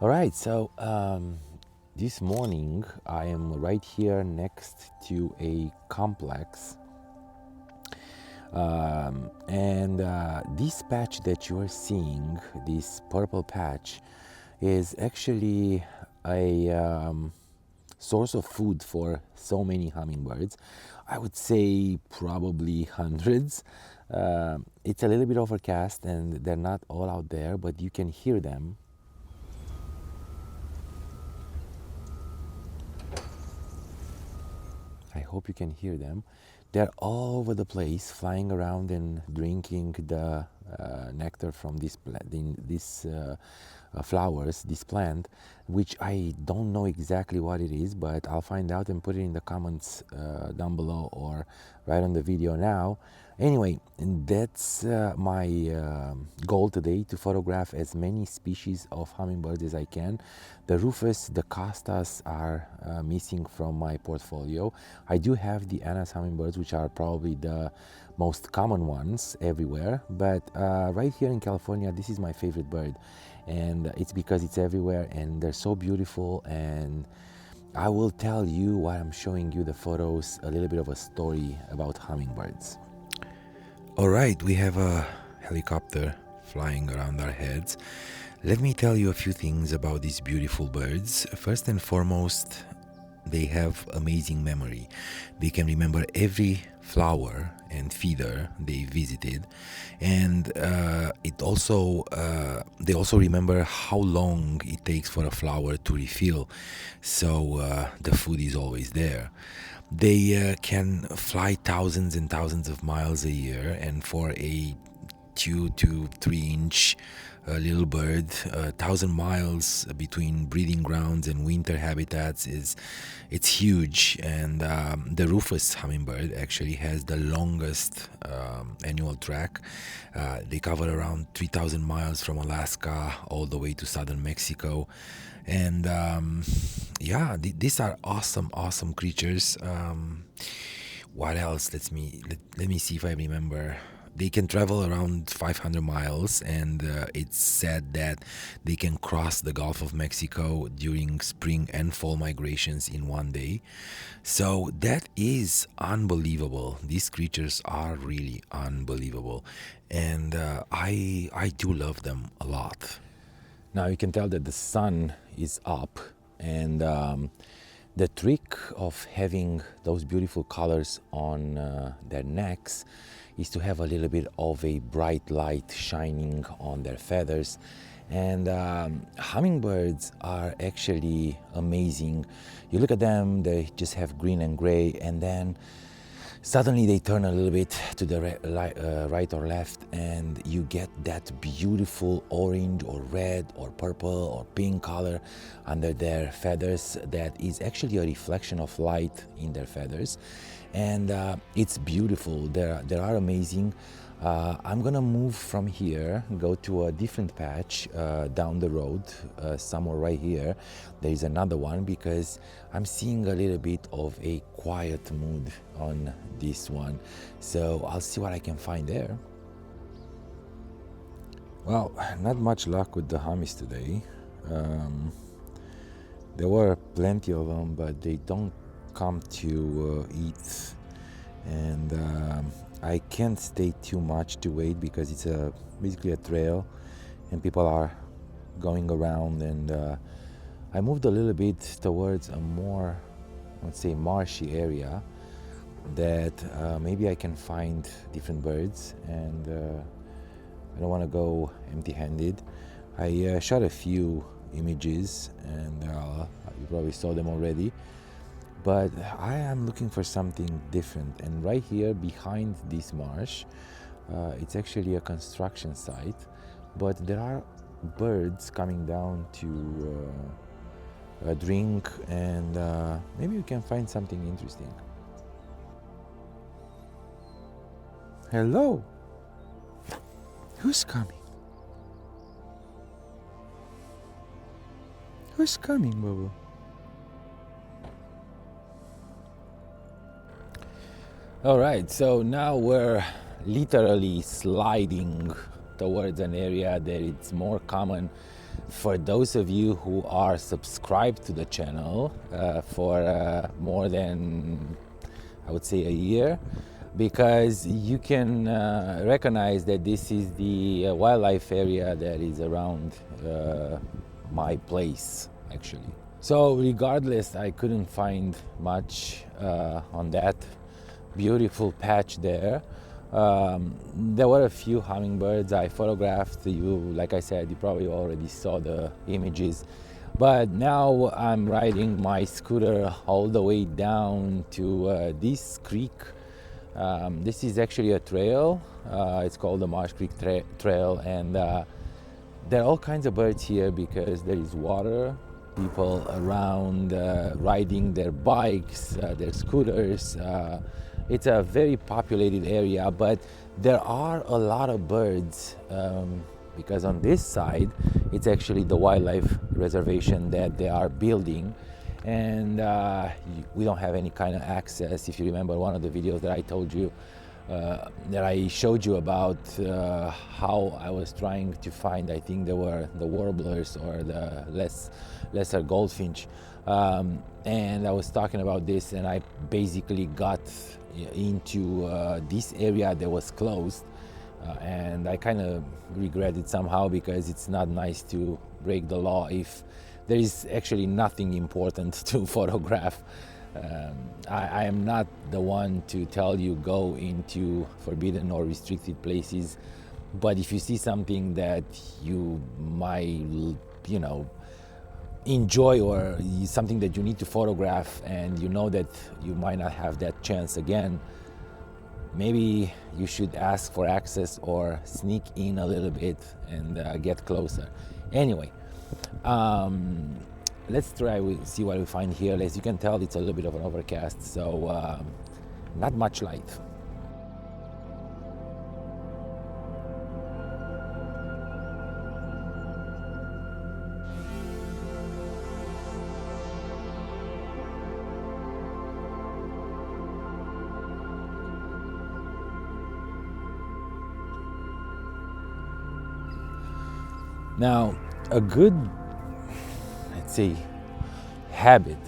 All right, so this morning I am right here next to a complex, and this patch that you are seeing, this purple patch, is actually a source of food for so many hummingbirds. I would say probably hundreds. It's a little bit overcast and they're not all out there, but you can hear them. I hope you can hear them. They're all over the place, flying around and drinking the nectar from this flowers, this plant, which I don't know exactly what it is, but I'll find out and put it in the comments down below or right on the video now. Anyway, and that's my goal today, to photograph as many species of hummingbirds as I can. The rufous, the castas are missing from my portfolio. I do have the Anna's hummingbirds, which are probably the most common ones everywhere, but right here in California, this is my favorite bird, and it's because it's everywhere and they're so beautiful. And I will tell you, while I'm showing you the photos, a little bit of a story about hummingbirds. All right, we have a helicopter flying around our heads. Let me tell you a few things about these beautiful birds. First and foremost, they have amazing memory. They can remember every flower and feeder they visited, and they also remember how long it takes for a flower to refill, so the food is always there. They can fly thousands and thousands of miles a year, and for a 2 to 3 inch little bird, 1,000 miles between breeding grounds and winter habitats it's huge. And the rufous hummingbird actually has the longest annual track. They cover around 3,000 miles from Alaska all the way to southern Mexico. And yeah, these are awesome creatures. What else? Let me see if I remember. They can travel around 500 miles, and it's said that they can cross the Gulf of Mexico during spring and fall migrations in one day. So that is unbelievable. These creatures are really unbelievable, and I do love them a lot. Now you can tell that the sun is up, and the trick of having those beautiful colors on their necks is to have a little bit of a bright light shining on their feathers. And hummingbirds are actually amazing. You look at them, they just have green and gray, and then suddenly they turn a little bit to the right or left, and you get that beautiful orange or red or purple or pink color under their feathers that is actually a reflection of light in their feathers. And it's beautiful. They are amazing. I'm gonna move from here, go to a different patch down the road, somewhere right here. There is another one, because I'm seeing a little bit of a quiet mood on this one. So I'll see what I can find there. Well, not much luck with the hummies today. There were plenty of them, but they don't come to eat, and I can't stay too much to wait, because it's basically a trail and people are going around. And I moved a little bit towards a more, let's say, marshy area that maybe I can find different birds, and I don't want to go empty-handed. I shot a few images, and you probably saw them already, but I am looking for something different. And right here behind this marsh, it's actually a construction site, but there are birds coming down to drink, and maybe we can find something interesting. Hello, who's coming? Who's coming, Bubble? All right, so now we're literally sliding towards an area that it's more common For those of you who are subscribed to the channel for more than, I would say, a year, because you can recognize that this is the wildlife area that is around my place, actually. So regardless, I couldn't find much on that beautiful patch there. There were a few hummingbirds I photographed. Like I said, you probably already saw the images. But now I'm riding my scooter all the way down to this creek. This is actually a trail. It's called the Marsh Creek Trail, and there are all kinds of birds here because there is water. People around riding their bikes, their scooters. It's a very populated area, but there are a lot of birds because on this side, it's actually the wildlife reservation that they are building, and we don't have any kind of access. If you remember one of the videos that I told you, that I showed you about how I was trying to find, I think they were the warblers or the lesser goldfinch, and I was talking about this, and I basically got into this area that was closed, and I kind of regret it somehow because it's not nice to break the law if there is actually nothing important to photograph. I am not the one to tell you go into forbidden or restricted places, but if you see something that you might, enjoy, or something that you need to photograph and you know that you might not have that chance again, maybe you should ask for access or sneak in a little bit and get closer. Anyway, let's try see what we find here. As you can tell, it's a little bit of an overcast, so not much light. Now, a good, let's say, habit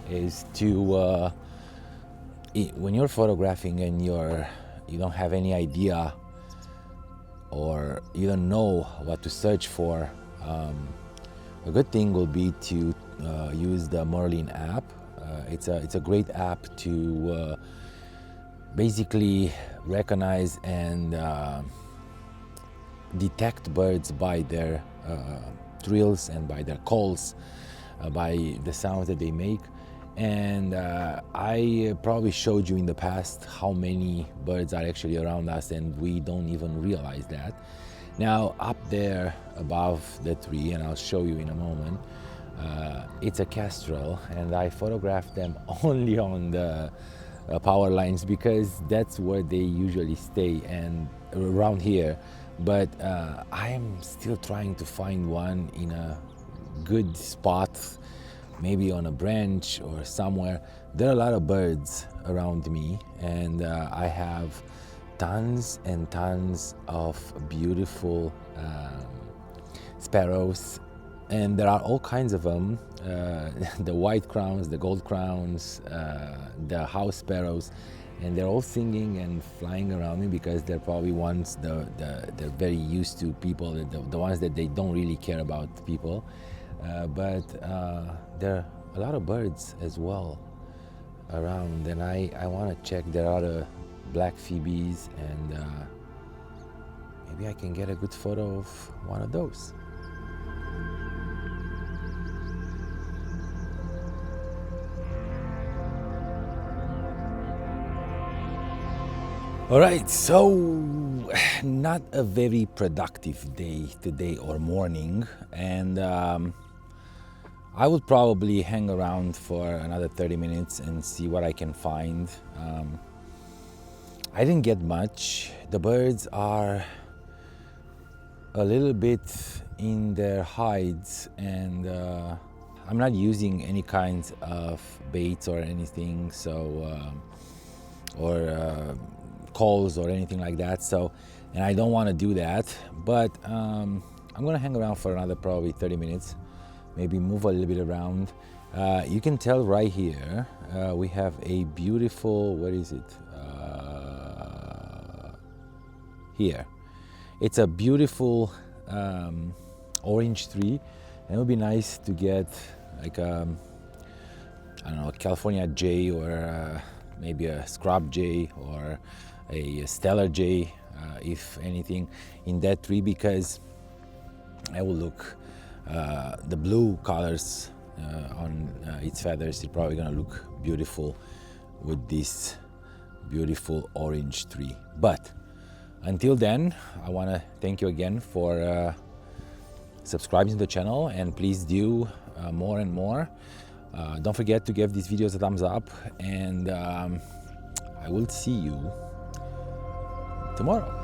is to, when you're photographing and you don't have any idea or you don't know what to search for, a good thing will be to use the Merlin app. It's a great app to basically recognize and detect birds by their trills and by their calls, by the sounds that they make. And I probably showed you in the past how many birds are actually around us, and we don't even realize that. Now, up there above the tree, and I'll show you in a moment, it's a kestrel, and I photographed them only on the power lines because that's where they usually stay, and around here. But I am still trying to find one in a good spot, maybe on a branch or somewhere. There are a lot of birds around me, and I have tons and tons of beautiful sparrows, and there are all kinds of them, the white crowns, the gold crowns, the house sparrows, and they're all singing and flying around me because they're probably ones they're very used to people, the ones that they don't really care about people. But there are a lot of birds as well around, and I want to check. There are the black phoebes, and maybe I can get a good photo of one of those. All right, so not a very productive day today or morning, and I would probably hang around for another 30 minutes and see what I can find. I didn't get much. The birds are a little bit in their hides, and I'm not using any kinds of baits or anything, so calls or anything like that, so, and I don't want to do that, but I'm gonna hang around for another probably 30 minutes, maybe move a little bit around. You can tell right here, we have a beautiful, what is it? Here. It's a beautiful orange tree, and it would be nice to get like a, I don't know, a California jay, or maybe a scrub jay, or a stellar jay, if anything, in that tree, because I will look, the blue colors on its feathers is probably gonna look beautiful with this beautiful orange tree. But until then, I want to thank you again for subscribing to the channel, and please do more and more. Don't forget to give these videos a thumbs up, and I will see you tomorrow.